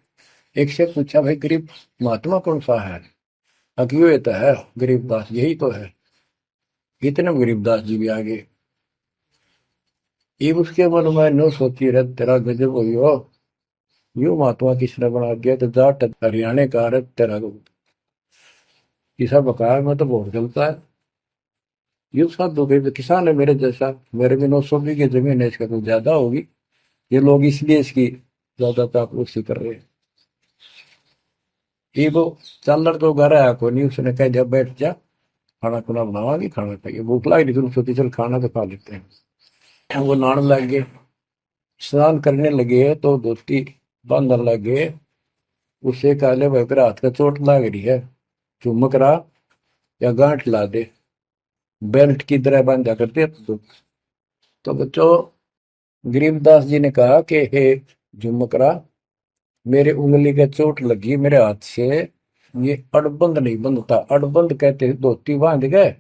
एक से पूछा भाई गरीब महात्मा कौन सा है? अक्यों ये तो है गरीबदास, यही तो है। इतने में गरीबदास जी भी आ गए। ये उसके मन में नो सोची रहे, तेरा गजब हुई हो, यू महात्मा किसने बना दिया, तो जाट हरियाणा का रहे तेरा किसा बकार में तो बहुत चलता है। ये साधु के किसान है मेरे जैसा, मेरे भी 900 बीघे जमीन है, इसका तो ज्यादा होगी, ये लोग इसलिए इसकी ज्यादा चापलूसी कर रहे हैं। ये वो चालर तो घर आया को नहीं, उसने कह दिया बैठ जा, खाना खुना बनावा नहीं, खाना खाइए, भूख लगी नहीं तुम सोची चल खाना तो खा लेते हैं। वो नहाने लग गए, स्नान करने लगे तो धोती बांधने लगे। उसे काले भाई पर हाथ का चोट लाग रही है, चुमक रहा या गांठ ला दे, बेल्ट की तरह बांधा करते तो बच्चों गरीबदास जी ने कहा कि हे झुमकरा, मेरे उंगली के चोट लगी मेरे हाथ से, ये अड़बंद नहीं बंधता। अड़बंद कहते धोती बांध गए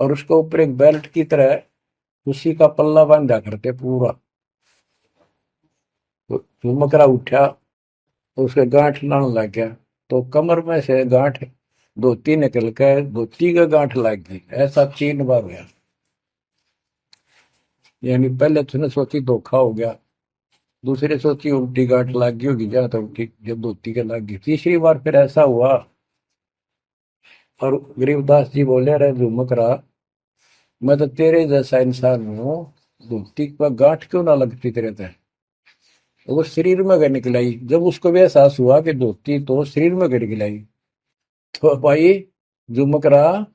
और उसको ऊपर एक बेल्ट की तरह उसी का पल्ला बांधा करते पूरा। तो झुमकरा उठा तो उसके गांठ लाने लग गया, तो कमर में से गांठ धोती निकल कर धोती का गांठ लग गई। ऐसा 3 बार हुआ। यानी पहले तूने सोची धोखा हो गया, दूसरे सोची उल्टी गांठ लग गई होगी, जहां तक उल्टी जब धोती के लग गई, तीसरी बार फिर ऐसा हुआ। और गरीबदास जी बोले, रहे झुमकरा, मैं तो तेरे जैसा इंसान हूँ, धोती पर गांठ क्यों ना लगती तेरे ते? वो शरीर में गिर निकलाई। जब उसको भी एहसास हुआ कि धोती तो शरीर में गिर गिलाई, तो भाई झुमकरा,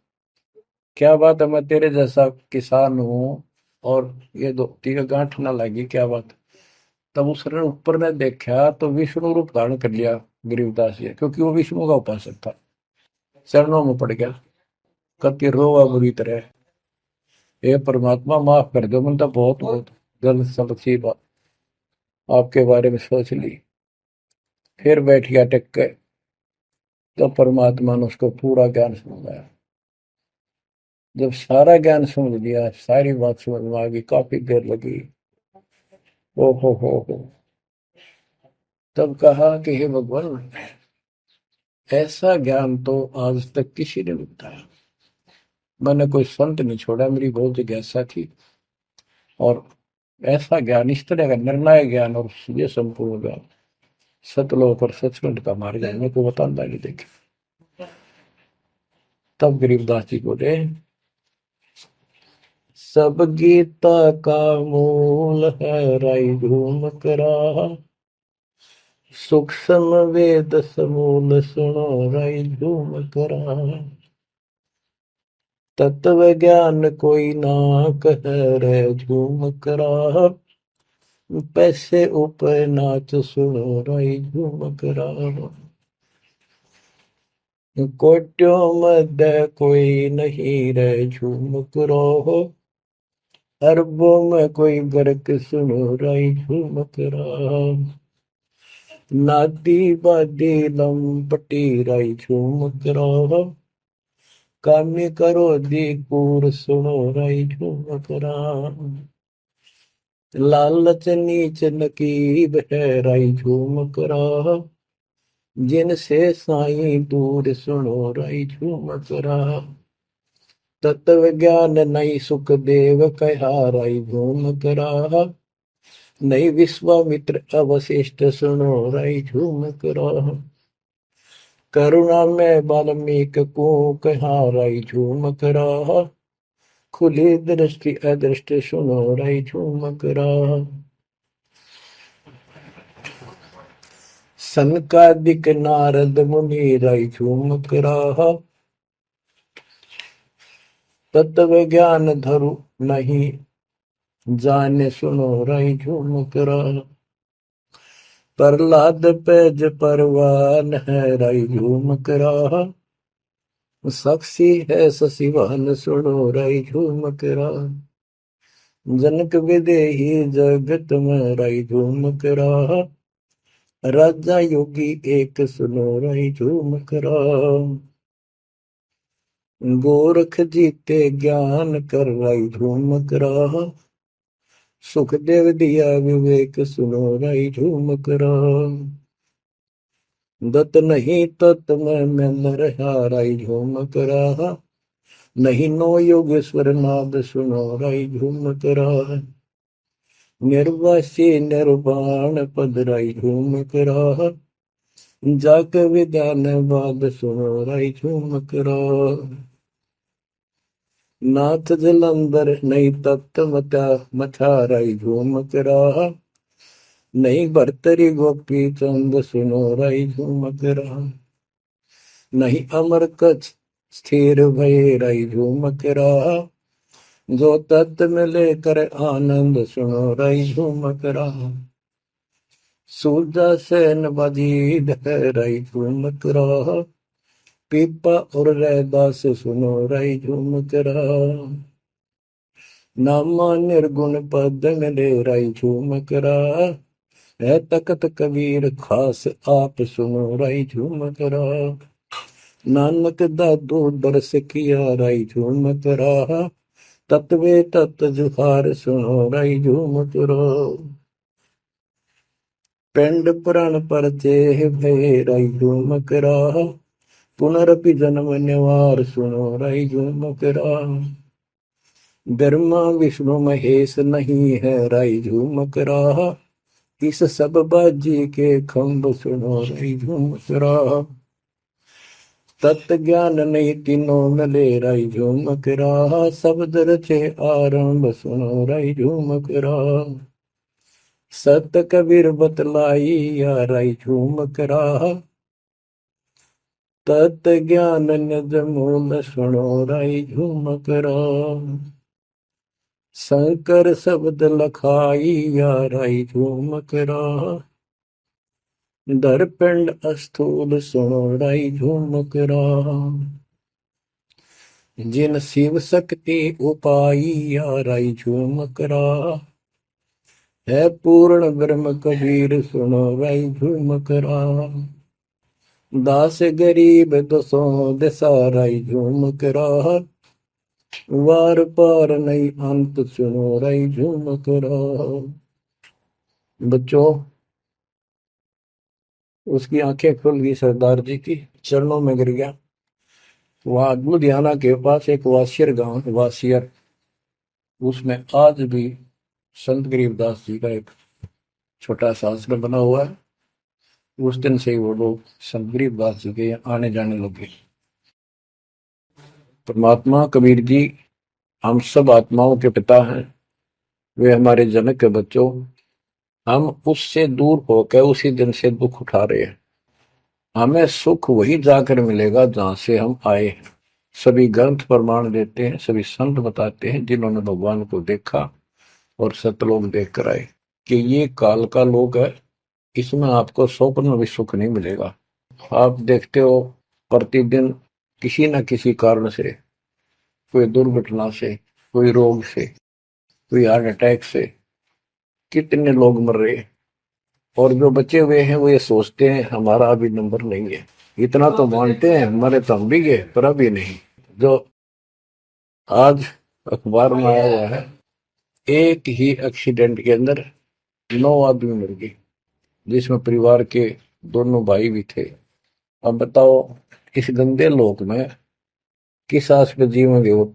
क्या बात है, मैं तेरे जैसा किसान हूँ और ये धोती का गांठ ना लगी, क्या बात? तब उसने ऊपर ने देखा तो विष्णु रूप धारण कर लिया गरीबदास जी, क्योंकि वो विष्णु का उपासक था। चरणों में पड़ गया, कति रोवा बुरी तरह, हे परमात्मा माफ कर दो, मैंने तो बहुत बहुत गलत सलत सी बात आपके बारे में सोच ली। फिर बैठ गया टेक के, तो परमात्मा ने उसको पूरा ज्ञान समझाया। जब सारा ज्ञान समझ लिया, सारी बात समझ में आ गई, काफी देर लगी। ओ हो, तब कहा कि हे भगवान, ऐसा ज्ञान तो आज तक किसी ने नहीं बताया। मैंने कोई संत नहीं छोड़ा, मेरी बहुत जिज्ञासा थी, और ऐसा ज्ञान, इस तरह का निर्णायक ज्ञान और ये संपूर्ण ज्ञान, सतलोक और सचखंड का मार्ग है, मेरे को बताता नहीं देखे। तब गरीबदास जी बोले, सब गीता का मूल है राई झूम करा, सूक्ष्म वेद समूल सुनो राई झूम करा, तत्व ज्ञान कोई ना कह रहे झूम करा, पैसे ऊपर नाच सुनो राई झूम करा, कोट्यों मध्य कोई नहीं रहे झूम करो, अरबों में कोई गर्क सुनो राई झूम करा, नादी बादी लंपटी राई झूम करा, कामी करो दी कूर सुनो राई झूम करा, लालच नीच नकीब है राई झूम करा, जिनसे साईं दूर सुनो राई झूम करा, तत्व ज्ञान नहीं सुख देव कहा राई झूम करा, नहीं विश्वामित्र अवशिष्ट सुनो राई झूम करा, करुणा में वाल्मीक को कहा राई झूम करा, खुली दृष्टि अदृष्ट सुनो राई झूम करा, सनकादिक नारद मुनि राई झूम करा, तत्व ज्ञान धरु नहीं जाने सुनो राई झूम करा, प्रहलाद पैज परवान है राई झूम करा, साक्षी है शशिवान सुनो राई झूम करा, जनक विदेही जगत में राई झूम करा, राजा योगी एक सुनो राई झूम करा, गोरख जीते ज्ञान कर राई झूम करा, सुखदेव दिया विवेक सुनो राई झूम करा, दत्त नहीं तत् में मिल रहा राई झूम करा, नहीं नो योगेश्वर नाद सुनो राई झूम करा, निर्वासी निर्वाण पद राई झूम करा, जाक विद्यान बाद सुनो राई झूम करा, नाथ जलंधर नहीं तत्त मथा राई झूम करा, नहीं भरतरी गोपी चंद सुनो राई झूम करा, नहीं अमर कच्छ स्थिर भय राई झूम करा, जो तत्व में लेकर आनंद सुनो रही झूमक रहा, सूरजा सैन बजीद है रही झूमक रहा, पीपा और रैदास सुनो रही झूमक रहा, नामा निर्गुण पद में ले रही झूमक रहा, है तकत कबीर खास आप सुनो रही झूमक रहा, नानक दादू दरस किया रही झूमक रहा, तत्वे तत् जुहार सुनो रही झूमक रहा, पिंड पुराण पर देह भय रही झूमक रहा, पुनरपि जन्म निवार सुनो रही झूमक रहा, ब्रह्मा विष्णु महेश नहीं है रही झूमक रहा, इस सब बाजी के खंभ सुनो रही झूमक रहा, तत्व ज्ञान नहीं तीनों मिले रही झूमक रहा, शब्द रचे आरंभ सुनो रही झूमक रहा, सत कबीर बतलाई या रही झूमक रहा, तत् ज्ञान निज मूल सुनो रही झूमक रहा, शंकर शब्द लखाई या रही झूमक रहा, दरपिंड अस्थूल सुनो रही झूमक रहा, जिन शिव शक्ति उपाई या रही झूमक रहा, है पूर्ण ब्रह्म कबीर सुनो रही झूमक रहा, दास गरीब दसों दिशा रही झूमक रहा, वार पार नहीं अंत सुनो रही झूमक रहा। बच्चों, उसकी आंखें खुल गई, सरदार जी की चरणों में गिर गया। वहां लुधियाना के पास एक वासियर गांव, वासियर, उसमें आज भी संत गरीबदास जी का एक छोटा सा आश्रम बना हुआ है। उस दिन से ही वो लोग संत गरीबदास जी के आने जाने लगे। परमात्मा कबीर जी हम सब आत्माओं के पिता हैं, वे हमारे जनक के बच्चों, हम उससे दूर होकर उसी दिन से दुख उठा रहे हैं। हमें सुख वही जाकर मिलेगा जहां से हम आए हैं। सभी ग्रंथ प्रमाण देते हैं, सभी संत बताते हैं जिन्होंने भगवान को देखा और सतलोक देख कर आए कि ये काल का लोक है, इसमें आपको स्वप्न में भी सुख नहीं मिलेगा। आप देखते हो प्रतिदिन किसी न किसी कारण से, कोई दुर्घटना से, कोई रोग से, कोई हार्ट अटैक से कितने लोग मर रहे हैं, और जो बचे हुए हैं वो ये सोचते हैं हमारा अभी नंबर नहीं है। इतना तो मानते हैं मरे तो हम भी गए, पर अभी नहीं। जो आज अखबार में आया हुआ है, एक ही एक्सीडेंट के अंदर 9 आदमी मर गए, जिसमें परिवार के दोनों भाई भी थे। अब बताओ इस गंदे लोक में किस आस पे जीवेंगे वो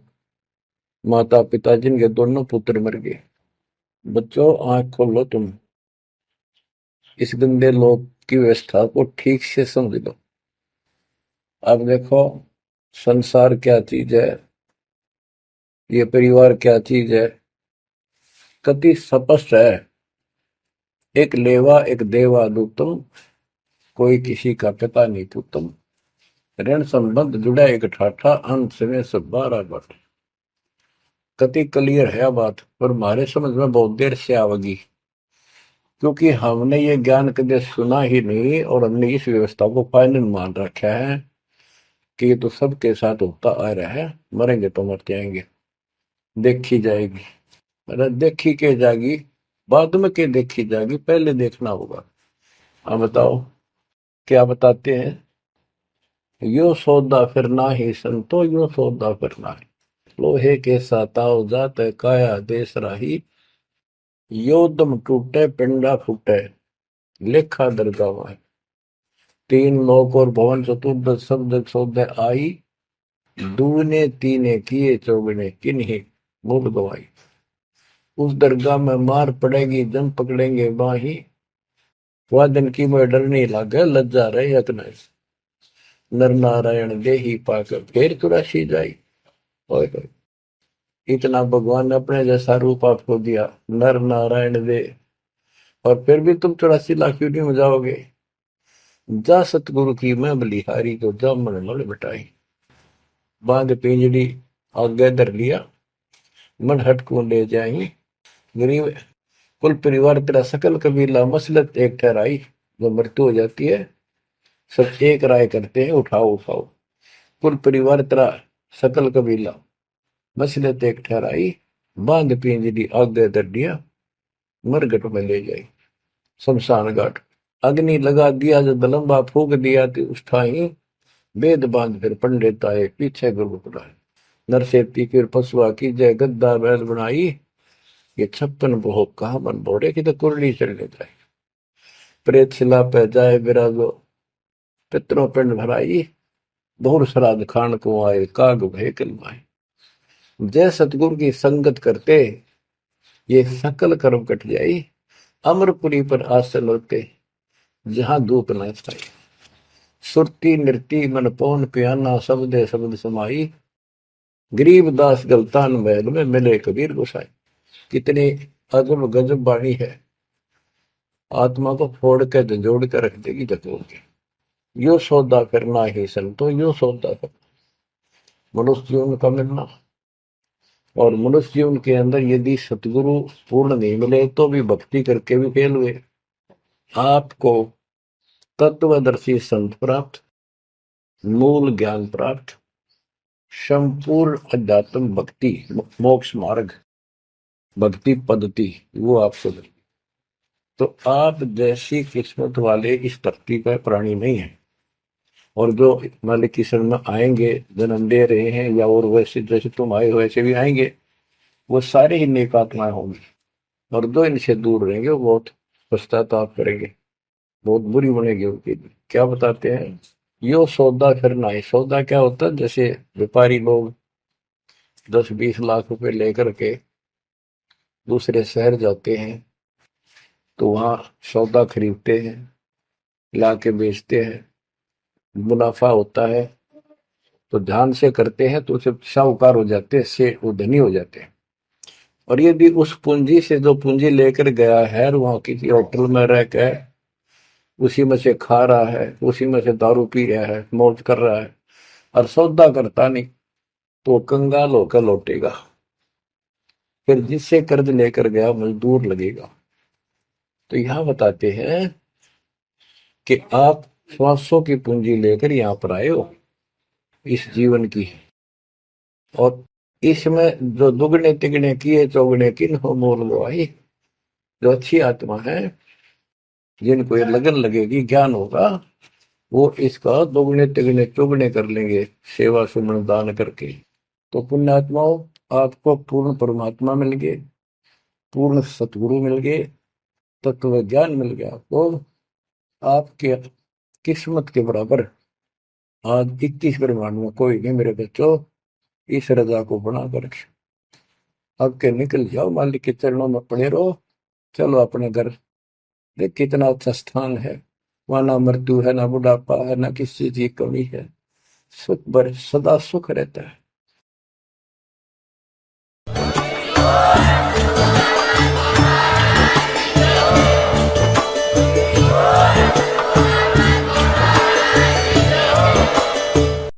माता पिता जिनके दोनों पुत्र मर गए। बच्चों, आंख खोलो, तुम इस गंदे लोक की व्यवस्था को ठीक से समझ लो। अब देखो संसार क्या चीज है, ये परिवार क्या चीज है, कति स्पष्ट है। एक लेवा एक देवा दूतम, कोई किसी का पिता नहीं पुतम, ऋण संबंध जुड़ा एक ठाठा, अंत में सब 12 बट। कति क्लियर है बात, पर हमारे समझ में बहुत देर से आवेगी, क्योंकि हमने ये ज्ञान कभी सुना ही नहीं और हमने इस व्यवस्था को फाइनल मान रखा है कि ये तो सबके साथ होता आ रहा है, मरेंगे तो मर जाएंगे, देखी जाएगी। अरे देखी के जाएगी, बाद में के देखी जाएगी, पहले देखना होगा। अब बताओ क्या बताते हैं, यो सौदा फिर ना ही संतो, यो सौदा फिर ना ही, लोहे के साताव जात काया देश राही, यो दम टूटे पिंडा फूटे, लेखा दरगावा है, 3 लोक और भवन चतुर्दश शब्द सौदे आई, दूने तीने किए चौगने किन्हीं मूल गवाई। उस दरगाह में मार पड़ेगी जम पकड़ेंगे बाही, वह दिन की में डर नहीं लागे लज्जा रहे यत्न, नर नारायण दे ही पाकर फिर चुरासी जाई। ओए होए, इतना भगवान ने अपने जैसा रूप आपको दिया, नर नारायण दे, और फिर भी तुम 84 लाख यूनिट में जाओगे। जा सतगुरु की मैं बलिहारी, तो जामन मल मिटाई, बांध पिंजड़ी आगे धर लिया, मन हट को ले जाई। गरीब कुल परिवार तेरा सकल कबीला मसलत एक ठहराई। जब मृत्यु हो जाती है सब एक राय करते हैं, उठाओ उठाओ। कुल परिवार तेरा सकल कबीला मसलत एक ठहराई, बांध पिंजरी आगे दर दिया, मरगट में ले जाई शमशान घाट। अग्नि लगा दिया जो दलम्बा फूक दिया तो उस ठाई, वेद बांध फिर पंडित आए पीछे गुरु पढ़ाए। नरसेती फिर पशुआ की जय गद्दा बैल बनाई, ये 56 भोग कहा मन बोरे की तो कुरली चढ़ने जाए। प्रेत शिला पे जाए विराजो, पितरों पिंड भराई, बहुर श्राद्ध खान को आए काग भय कलमाए। जय सतगुरु की संगत करते ये सकल कर्म कट जाई, अमरपुरी पर आसन होते जहां धूप न छाई। सुरती नृती मन पौन पियाना, शब्दे शब्द समाई, गरीब दास गलतान महल में मिले कबीर गोसाई। कितनी अजब गजब बाणी है, आत्मा को फोड़ के झंझोड़ के रख देगी जकोड़ के। यो सौदा करना ही संतो, यो सौदा करना मनुष्य जीवन का मिलना। और मनुष्य जीवन के अंदर यदि सतगुरु पूर्ण नहीं मिले तो भी भक्ति करके भी फेल हुए। आपको तत्वदर्शी संत प्राप्त, मूल ज्ञान प्राप्त, संपूर्ण अध्यात्म भक्ति मोक्ष मार्ग भक्ति पद्धति वो आपको मिले। तो आप जैसी किस्मत वाले इस धरती का प्राणी नहीं है। और जो मालिक की शरण में आएंगे, जन्म ले रहे हैं या और वैसे जैसे तुम आए हो वैसे भी आएंगे, वो सारे ही नेक आत्माएं होंगी। और जो इनसे दूर रहेंगे वो बहुत पश्चाताप करेंगे, बहुत बुरी बनेगी उनकी। क्या बताते हैं, यो सौदा करना है। सौदा क्या होता है, जैसे व्यापारी लोग 10-20 लाख रुपए लेकर के दूसरे शहर जाते हैं तो वहां सौदा खरीदते हैं, ला के बेचते हैं, मुनाफा होता है तो ध्यान से करते हैं तो उसे साहूकार हो जाते हैं, से वो धनी हो जाते हैं। और यदि उस पूंजी से जो पूंजी लेकर गया है वहां किसी होटल में रह के उसी में से खा रहा है, उसी में से दारू पी रहा है, मौज कर रहा है और सौदा करता नहीं, तो कंगाल होकर लौटेगा। फिर जिससे कर्ज लेकर गया मजदूर लगेगा। तो यहां बताते हैं कि आप श्वासों की पूंजी लेकर यहां पर आए हो इस जीवन की, और इसमें जो दुगने तिगने किए चौगने किन हो मोल गवाई। जो अच्छी आत्मा है जिनको ये लगन लगेगी, ज्ञान होगा, वो इसका दोगुने तिगने चौगने कर लेंगे सेवा सुमन दान करके। तो पुण्यात्माओं, आपको पूर्ण परमात्मा मिल गए, पूर्ण सतगुरु मिल गए, तत्व ज्ञान मिल गया आपको। आपके किस्मत के बराबर आज 21 ब्रह्मांड में कोई नहीं मेरे बच्चों। इस रजा को बना कर अब के निकल जाओ, मालिक के चरणों में पड़े रहो। चलो अपने घर, देख कितना अच्छा स्थान है, वहां ना मृत्यु है, ना बुढ़ापा है, ना किसी चीज की कमी है, सुख सदा सुख रहता है।